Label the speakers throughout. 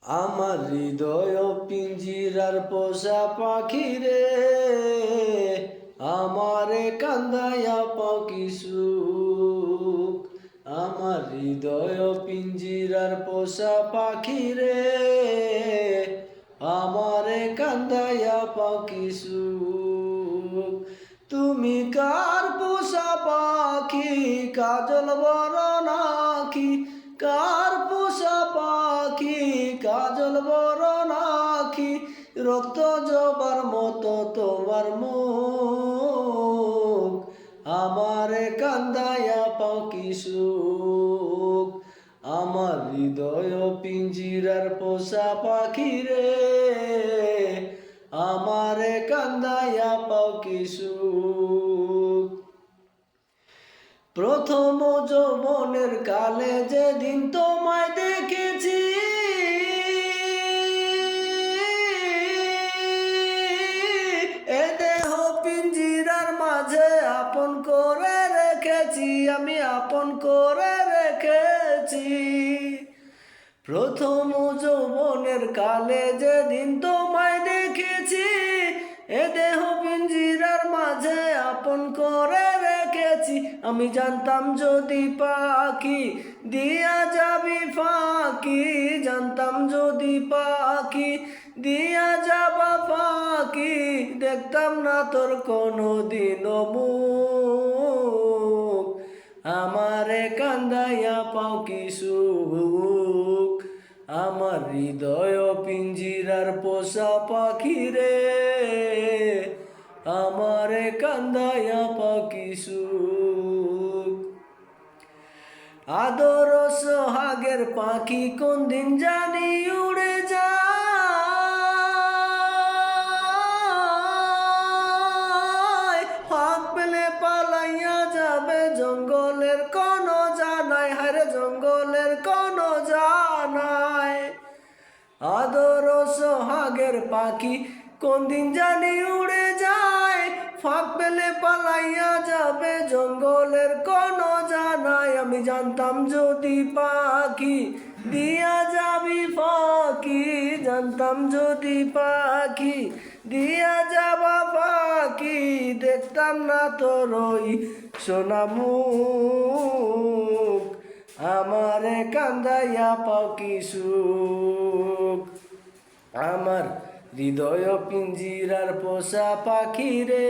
Speaker 1: আমার হৃদয় পিঞ্জিরার পোষা পাখি রে, আমারে কান্দাইয়া পাও কি সুখ। আমার হৃদয় পিঞ্জিরার পোষা পাখি রে, আমারে কান্দাইয়া পাও কি সুখ। তুমি কার পোষা পাখি, কাজল বড় নাকি? কার পোষা পাখি, কাজল বড় নাকি? রক্ত জবার মতো তোমার মুখ, আমারে কান্দাইয়া পাও কি সুখ। আমার হৃদয় পিঞ্জিরার পোষা পাখি রে, আমারে কান্দাইয়া পাও কি সুখ। প্রথম যৌবনের কালে যেদিন তোমায় দেখেছি, এ দেহ পিঞ্জিরার মাঝে আপন করে রেখেছি, আমি আপন করে রেখেছি। প্রথম যৌবনের কালে যেদিন তোমায় দেখেছি, এ দেহ পিঞ্জিরার মাঝে আপন করে রেখেছি। আমি জানতাম যদি পাখি দিয়া যাবি ফাঁকি, জানতাম যদি পাখি দিয়া যাবা ফাঁকি, দেখতাম না তোর কোনো দিন মুখ, আমারে কান্দাইয়া পাও কি সুখ। আমার হৃদয় পিঞ্জিরার পোষা পাখি রে, আমারে কান্দাইয়া পাও কি সুখ। আদর সোহাগের পাখি কোন দিন জানি উড়ে যায়, ফাঁক পেলে পালাইয়া যাবে জঙ্গলের কোন জানাই, হারে জঙ্গলের কোন জানাই। আদর সোহাগের পাখি কোন দিন জানি উড়ে যায়, ফাঁক পেলে পালাইয়া যাবে জঙ্গলের কোন জানাই। আমি জানতাম যদি পাখি দিয়া যাবি ফাঁকি, জানতাম যদি পাখি দিয়া যাবা ফাঁকি, দেখতাম না তোর ওই সোনা মুখ, আমারে কান্দাইয়া পাও কি সুখ। আমার হৃদয় পিঞ্জিরার পোষা পাখি রে,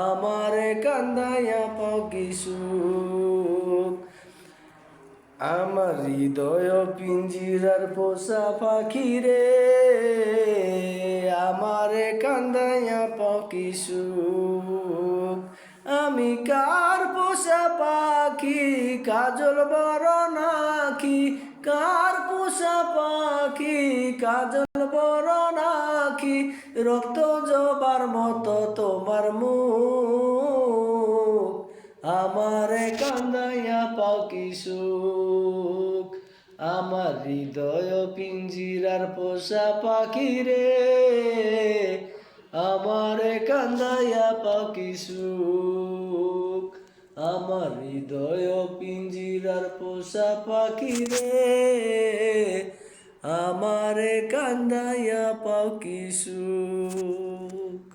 Speaker 1: আমারে কান্দাইয়া পাও কি সুখ। আমার হৃদয় পিঞ্জিরার পোষা পাখি রে, আমারে কান্দাইয়া পাও কি সুখ। আমি কার পোষা পাখি, কাজল বড় নাকি? কার পোষা পাখি, কাজল বড় নাকি? রক্ত জবার মতো তোমার মুখ, আমারে কান্দাইয়া পাও কি সুখ। আমার হৃদয় পিঞ্জিরার পোষা পাখি রে, আমারে কান্দাইয়া পাও কি সুখ। আমার হৃদয় পিঞ্জিরার পোষা পাখি রে, আমারে কান্দাইয়া পাও কি সুখ।